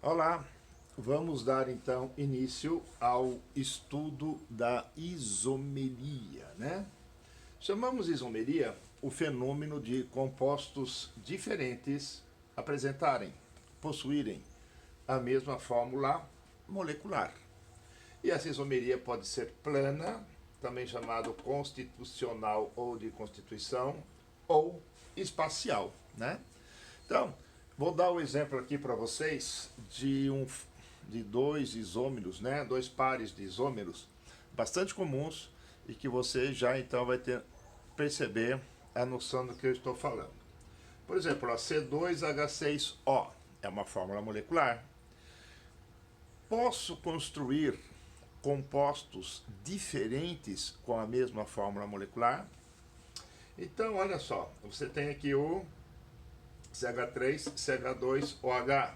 Olá, vamos dar então início ao estudo da isomeria, né? Chamamos de isomeria o fenômeno de compostos diferentes apresentarem, possuírem a mesma fórmula molecular. E essa isomeria pode ser plana, também chamado constitucional ou de constituição, ou espacial, né? Então, vou dar um exemplo aqui para vocês de dois isômeros, né? Dois pares de isômeros bastante comuns e que você já então vai perceber a noção do que eu estou falando. Por exemplo, a C2H6O é uma fórmula molecular. Posso construir compostos diferentes com a mesma fórmula molecular? Então, olha só, você tem aqui o CH3, CH2OH,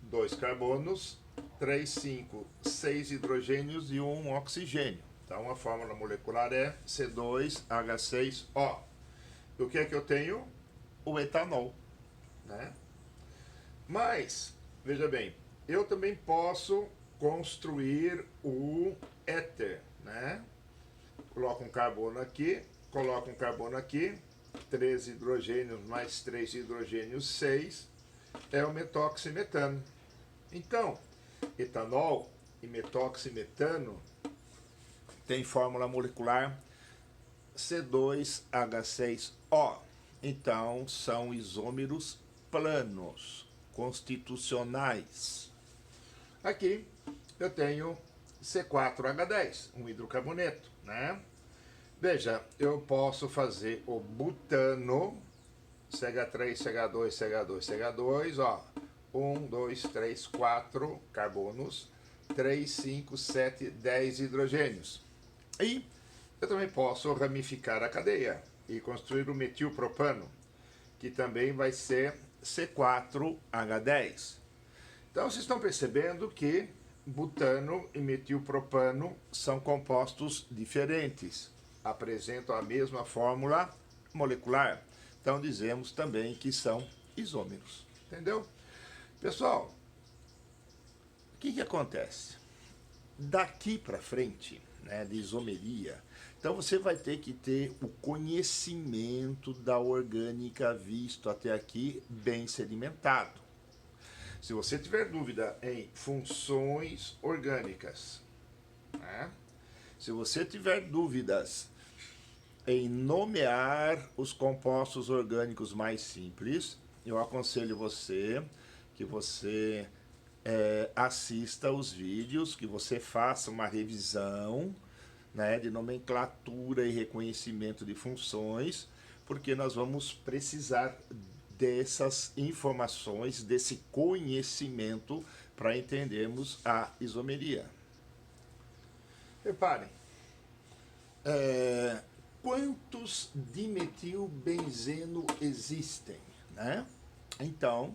2 carbonos, 3, 5, 6 hidrogênios e 1 oxigênio. Então a fórmula molecular é C2H6O. E o que é que eu tenho? O etanol, né? Mas, veja bem, eu também posso construir o éter, né? Coloco um carbono aqui, coloco um carbono aqui, 3 hidrogênios mais 3 hidrogênios, 6, é o metoximetano. Então, etanol e metoximetano tem fórmula molecular C2H6O. Então, são isômeros planos, constitucionais. Aqui eu tenho C4H10, um hidrocarboneto, né? Veja, eu posso fazer o butano, CH3, CH2, CH2, CH2, ó, 1, 2, 3, 4 carbonos, 3, 5, 7, 10 hidrogênios. E eu também posso ramificar a cadeia e construir o metilpropano, que também vai ser C4H10. Então vocês estão percebendo que butano e metilpropano são compostos diferentes, apresentam a mesma fórmula molecular. Então dizemos também que são isômeros. Entendeu? Pessoal, o que acontece? Daqui para frente, né, de isomeria, então você vai ter que ter o conhecimento da orgânica visto até aqui bem sedimentado. Se você tiver dúvida em funções orgânicas, né? Se você tiver dúvidas em nomear os compostos orgânicos mais simples, eu aconselho você que você assista os vídeos, que você faça uma revisão, né, de nomenclatura e reconhecimento de funções, porque nós vamos precisar dessas informações, desse conhecimento para entendermos a isomeria. Reparem, quantos dimetilbenzeno existem, né? Então,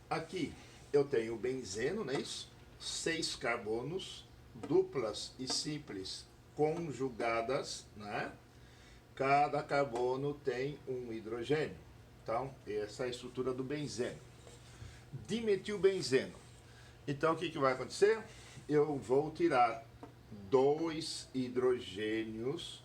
aqui eu tenho o benzeno, não é isso? 6 carbonos, duplas e simples conjugadas, né? Cada carbono tem um hidrogênio. Então, essa é a estrutura do benzeno. Dimetilbenzeno. Então, o que vai acontecer? Eu vou tirar 2 hidrogênios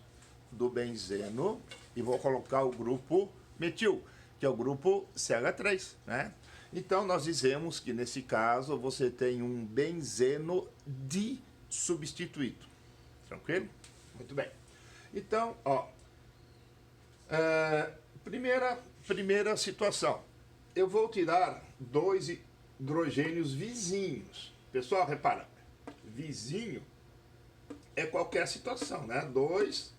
do benzeno e vou colocar o grupo metil, que é o grupo CH3, né? Então, nós dizemos que nesse caso você tem um benzeno disubstituído. Tranquilo? Muito bem. Então, ó, primeira situação. Eu vou tirar 2 hidrogênios vizinhos. Pessoal, repara, vizinho é qualquer situação, né? 2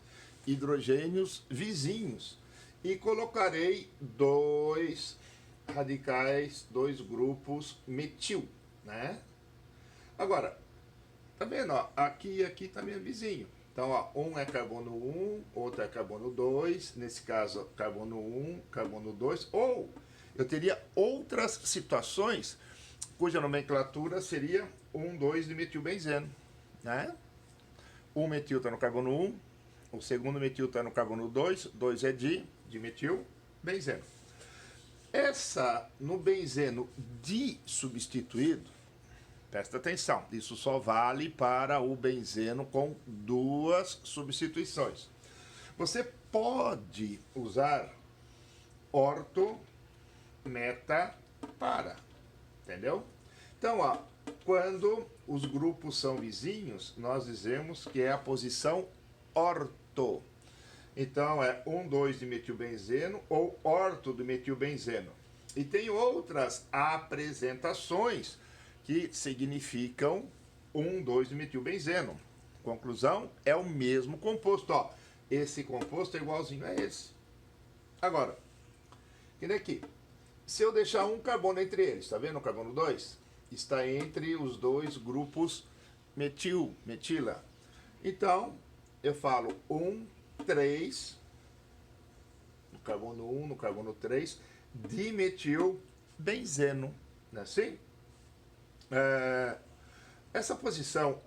hidrogênios vizinhos. E colocarei 2 radicais, 2 grupos metil, né? Agora, tá vendo, ó? Aqui e aqui também é vizinho. Então, ó, um é carbono 1, outro é carbono 2, nesse caso, carbono 1, carbono 2, ou eu teria outras situações cuja nomenclatura seria 1, 2 de metilbenzeno, né? O metil está no carbono 1, o segundo metil está no carbono 2, 2 é de metilbenzeno. No benzeno disubstituído, presta atenção, isso só vale para o benzeno com duas substituições. Você pode usar orto, meta, para, entendeu? Então, ó, quando os grupos são vizinhos, nós dizemos que é a posição orto. Então, é 1,2 de metilbenzeno ou orto do metilbenzeno. E tem outras apresentações que significam 1,2 de metilbenzeno. Conclusão, é o mesmo composto. Ó, esse composto é igualzinho a esse. Agora, que nem aqui. Se eu deixar um carbono entre eles, tá vendo o carbono 2? Está entre os dois grupos metila. Então, eu falo 3, no carbono 1, no carbono 3, dimetilbenzeno. Não é assim? Essa posição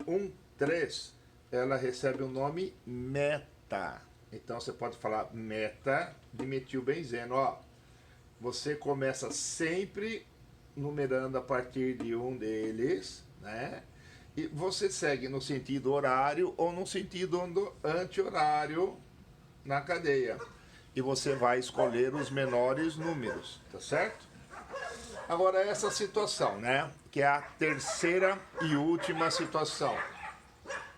3, ela recebe o nome meta. Então, você pode falar meta dimetilbenzeno. Ó, você começa sempre numerando a partir de um deles, né? E você segue no sentido horário ou no sentido anti-horário na cadeia. E você vai escolher os menores números, tá certo? Agora, essa situação, né? Que é a terceira e última situação.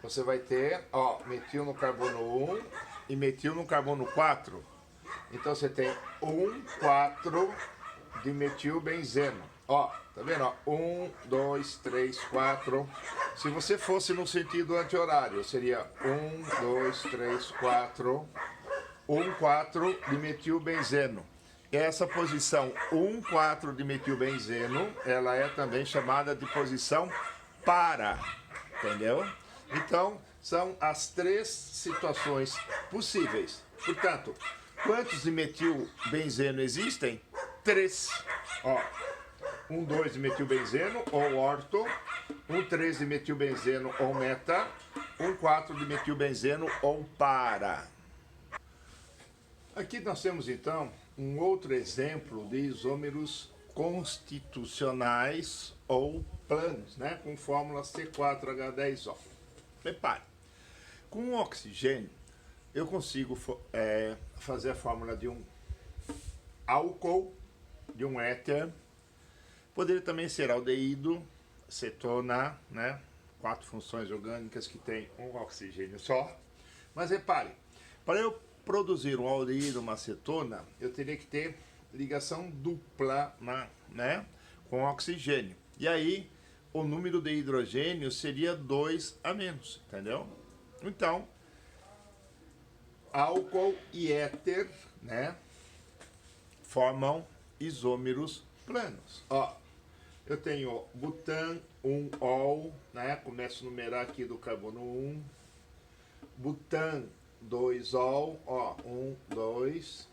Você vai ter, ó, metil no carbono 1 e metil no carbono 4. Então, você tem 4 de metilbenzeno. Ó, tá vendo? Ó, 1, 2, 3, 4. Se você fosse no sentido anti-horário, seria 1, 2, 3, 4. 4 de metilbenzeno. Essa posição 4 de metilbenzeno, ela é também chamada de posição para. Entendeu? Então, são as 3 situações possíveis. Portanto, quantos de metilbenzeno existem? 3. Ó, 2 de metilbenzeno ou orto, 3 de metilbenzeno ou meta, 4 de metilbenzeno ou para. Aqui nós temos então um outro exemplo de isômeros constitucionais ou planos, né, com fórmula C4H10O. Repare, com o oxigênio eu consigo fazer a fórmula de um álcool, de um éter. Poderia também ser aldeído, cetona, né? 4 funções orgânicas que tem um oxigênio só. Mas repare, para eu produzir um aldeído, uma cetona, eu teria que ter ligação dupla, né? Com oxigênio. E aí, o número de hidrogênio seria 2 a menos, entendeu? Então, álcool e éter, né? Formam isômeros planos. Ó, eu tenho butan 1-ol, né? Começo a numerar aqui do carbono 1. Butan 2-ol, ó, 1, 2.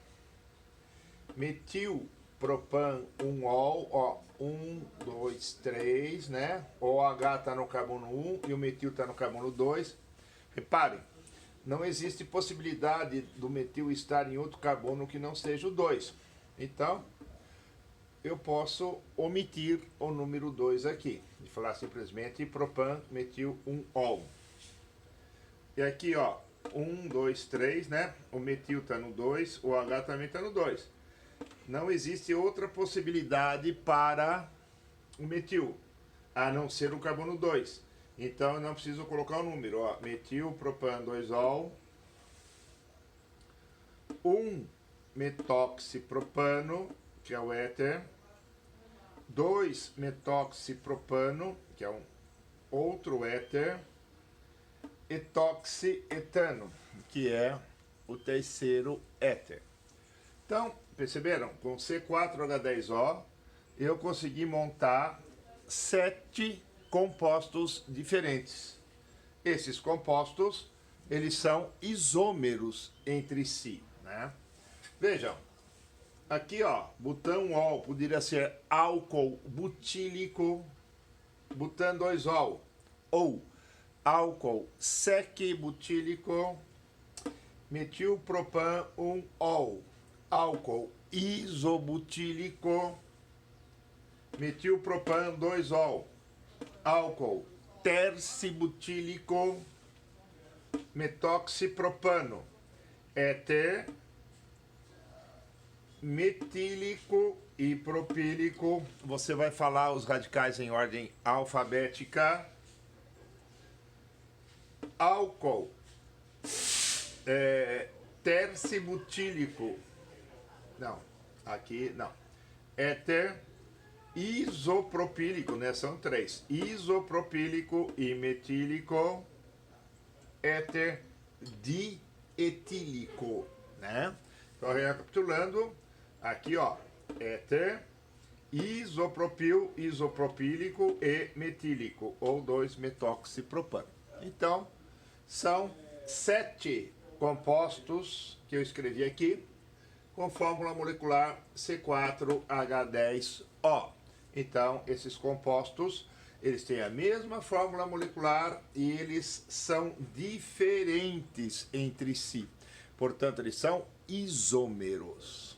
Metilpropan 1-ol, ó, 1, 2, 3, né? O OH está no carbono 1 e o metil está no carbono 2. Reparem, não existe possibilidade do metil estar em outro carbono que não seja o 2. Então, eu posso omitir o número 2 aqui. E falar simplesmente propan metil 1-ol. E aqui, ó, 1, 2, 3, né? O metil está no 2, o OH também está no 2. Não existe outra possibilidade para o metil, a não ser o carbono 2. Então, eu não preciso colocar o número, ó. Metil propan 2-ol. 1 metoxipropano, que é o éter. 2 metoxipropano, que é um outro éter. Etoxietano, que é o terceiro éter. Então, perceberam? Com C4H10O, eu consegui montar 7 compostos diferentes. Esses compostos, eles são isômeros entre si, né? Vejam, aqui, ó, butan-ol poderia ser álcool butílico, butan 2-ol, ou álcool sequibutílico, metilpropan 1-ol, álcool isobutílico, metilpropano 2-ol, álcool tercibutílico, metoxipropano, éter metílico e propílico. Você vai falar os radicais em ordem alfabética. Álcool tercibutílico, não, aqui não, éter isopropílico, né? São três: isopropílico e metílico, éter dietílico, né? Então, recapitulando, aqui, ó, éter isopropil, isopropílico e metílico, ou 2-metoxipropano. Então, são 7 compostos que eu escrevi aqui, com fórmula molecular C4H10O. Então, esses compostos, eles têm a mesma fórmula molecular e eles são diferentes entre si. Portanto, eles são isômeros.